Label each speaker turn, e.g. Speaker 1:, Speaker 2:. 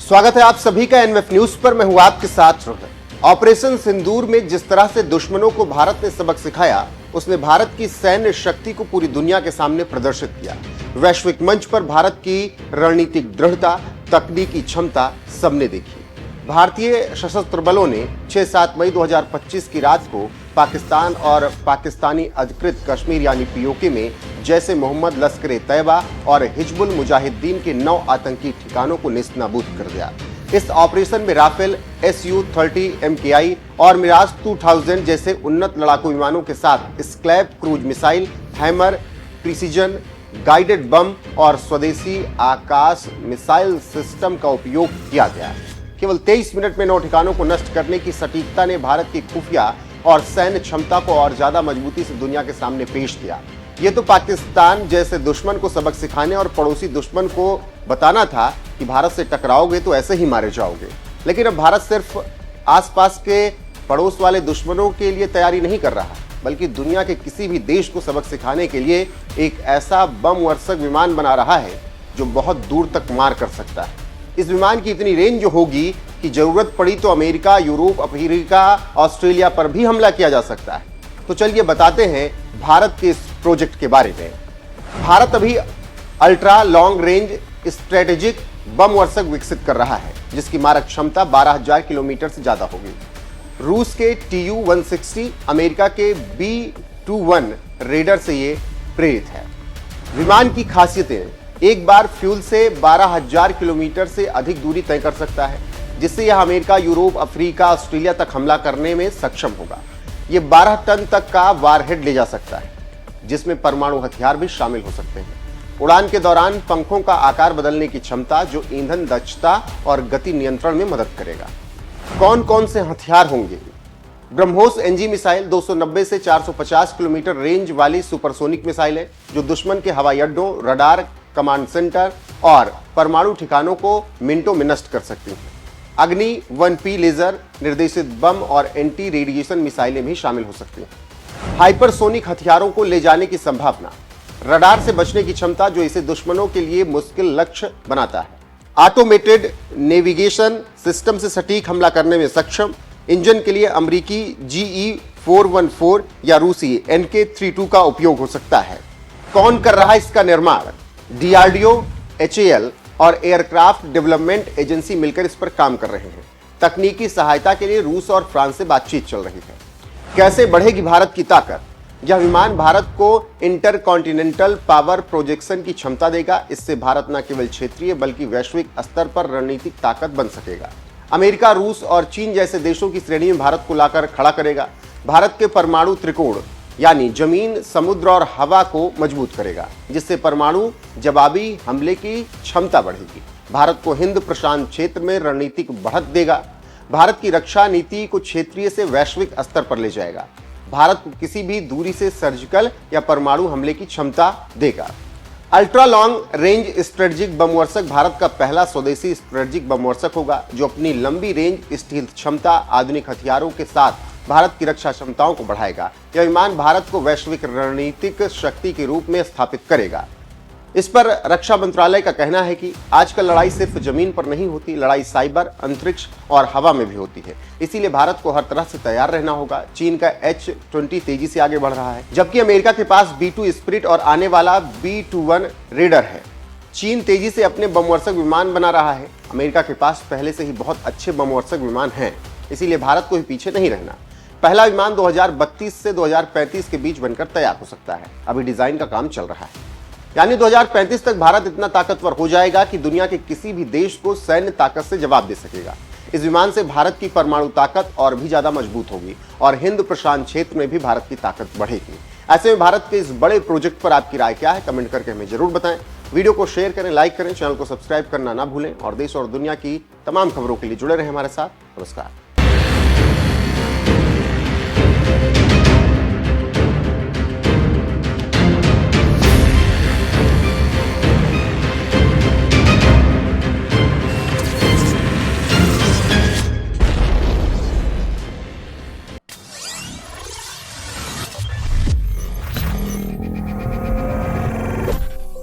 Speaker 1: स्वागत है आप सभी का एनएफ न्यूज पर। मैं हूं आपके साथ रोहित। ऑपरेशन सिंदूर में जिस तरह से दुश्मनों को भारत ने सबक सिखाया, उसने भारत की सैन्य शक्ति को पूरी दुनिया के सामने प्रदर्शित किया। वैश्विक मंच पर भारत की रणनीतिक दृढ़ता, तकनीकी क्षमता सबने देखी। भारतीय सशस्त्र बलों ने 6-7 मई 2025 की रात को पाकिस्तान और पाकिस्तानी अधिकृत कश्मीर यानी पीओके में जैसे मोहम्मद, लश्कर-ए-तैयबा और हिजबुल मुजाहिदीन के 9 आतंकी ठिकानों को नेस्तनाबूद कर दिया। इस ऑपरेशन में राफेल, Su-30 MKI और मिराज 2000 जैसे उन्नत लड़ाकू विमानों के साथ scalp cruise missile, hammer, precision guided bomb और स्वदेशी आकाश मिसाइल सिस्टम का उपयोग किया गया। केवल 23 मिनट में 9 ठिकानों को नष्ट करने की सटीकता ने भारत की खुफिया और सैन्य क्षमता को और ज्यादा मजबूती से दुनिया के सामने पेश किया। ये तो पाकिस्तान जैसे दुश्मन को सबक सिखाने और पड़ोसी दुश्मन को बताना था कि भारत से टकराओगे तो ऐसे ही मारे जाओगे। लेकिन अब भारत सिर्फ आसपास के पड़ोस वाले दुश्मनों के लिए तैयारी नहीं कर रहा, बल्कि दुनिया के किसी भी देश को सबक सिखाने के लिए एक ऐसा बम वर्षक विमान बना रहा है जो बहुत दूर तक मार कर सकता है। इस विमान की इतनी रेंज होगी कि जरूरत पड़ी तो अमेरिका, यूरोप, अफ्रीका, ऑस्ट्रेलिया पर भी हमला किया जा सकता है। तो चलिए बताते हैं भारत के इस प्रोजेक्ट के बारे में। भारत अभी अल्ट्रा लॉन्ग रेंज स्ट्रेटेजिक बम वर्षक विकसित कर रहा है, जिसकी मारक क्षमता 12,000 किलोमीटर से ज्यादा होगी। रूस के Tu-160, अमेरिका के B-21 रेडर से ये प्रेरित है। विमान की खासियतें: एक बार फ्यूल से 12,000 किलोमीटर से अधिक दूरी तय कर सकता है, जिससे यह अमेरिका, यूरोप, अफ्रीका, ऑस्ट्रेलिया तक हमला करने में सक्षम होगा। यह 12 टन तक का वारहेड ले जा सकता है, जिसमें परमाणु हथियार भी शामिल हो सकते हैं। उड़ान के दौरान पंखों का आकार बदलने की क्षमता, जो ईंधन दक्षता और गति नियंत्रण में मदद करेगा। कौन कौन से हथियार होंगे? ब्रह्मोस एनजी मिसाइल 290 से 450 किलोमीटर रेंज वाली सुपरसोनिक मिसाइल है, जो दुश्मन के हवाई अड्डों, रडार, कमांड सेंटर और परमाणु ठिकानों को मिनटों में नष्ट कर सकती है। अग्नि 1P लेजर निर्देशित बम और एंटी रेडिएशन मिसाइलें भी शामिल हो सकती हैं। हाइपरसोनिक हथियारों को ले जाने की संभावना, रडार से बचने की क्षमता, जो इसे दुश्मनों के लिए मुश्किल लक्ष्य बनाता है। ऑटोमेटेड नेविगेशन सिस्टम से सटीक हमला करने में सक्षम। इंजन के लिए अमेरिकी GE-414 या रूसी NK-32 का उपयोग हो सकता है। कौन कर रहा है इसका निर्माण? DRDO, HAL और एयरक्राफ्ट डेवलपमेंट एजेंसी मिलकर इस पर काम कर रहे हैं। तकनीकी सहायता के लिए रूस और फ्रांस से बातचीत चल रही है। कैसे बढ़ेगी भारत की ताकत? यह विमान भारत को इंटरकॉन्टिनेंटल पावर प्रोजेक्शन की क्षमता देगा। इससे भारत न केवल क्षेत्रीय बल्कि वैश्विक स्तर पर रणनीतिक ताकत बन सकेगा। अमेरिका, रूस और चीन जैसे देशों की श्रेणी में भारत को लाकर खड़ा करेगा। भारत के परमाणु त्रिकोण यानी जमीन, समुद्र और हवा को मजबूत करेगा, जिससे परमाणु जवाबी हमले की क्षमता बढ़ेगी। भारत को हिंद प्रशांत क्षेत्र में रणनीतिक बढ़त देगा। भारत की रक्षा नीति को क्षेत्रीय से वैश्विक स्तर पर ले जाएगा। भारत को किसी भी दूरी से सर्जिकल या परमाणु हमले की क्षमता देगा। अल्ट्रा लॉन्ग रेंज स्ट्रेटेजिक बम वर्षक भारत का पहला स्वदेशी स्ट्रेटेजिक बम वर्षक होगा, जो अपनी लंबी रेंज, स्टील्थ क्षमता, आधुनिक हथियारों के साथ भारत की रक्षा क्षमताओं को बढ़ाएगा। यह विमान भारत को वैश्विक रणनीतिक शक्ति के रूप में स्थापित करेगा। इस पर रक्षा मंत्रालय का कहना है कि आजकल लड़ाई सिर्फ जमीन पर नहीं होती, लड़ाई साइबर, अंतरिक्ष और हवा में भी होती है। इसीलिए भारत को हर तरह से तैयार रहना होगा। चीन का H-20 तेजी से आगे बढ़ रहा है, जबकि अमेरिका के पास B-2 स्पिरिट और आने वाला B-21 रेडर है। चीन तेजी से अपने बमवर्षक विमान बना रहा है। अमेरिका के पास पहले से ही बहुत अच्छे बमवर्षक विमान हैं, इसीलिए भारत को भी पीछे नहीं रहना। पहला विमान 2032 से 2035 के बीच बनकर तैयार हो सकता है। अभी डिजाइन का काम चल रहा है, यानी 2035 तक भारत इतना ताकतवर हो जाएगा कि दुनिया के किसी भी देश को सैन्य ताकत से जवाब दे सकेगा। इस विमान से भारत की परमाणु ताकत और भी ज्यादा मजबूत होगी और हिंद प्रशांत क्षेत्र में भी भारत की ताकत बढ़ेगी। ऐसे में भारत के इस बड़े प्रोजेक्ट पर आपकी राय क्या है? कमेंट करके हमें जरूर बताएं। वीडियो को शेयर करें, लाइक करें, चैनल को सब्सक्राइब करना ना भूलें और देश और दुनिया की तमाम खबरों के लिए जुड़े रहें हमारे साथ। नमस्कार।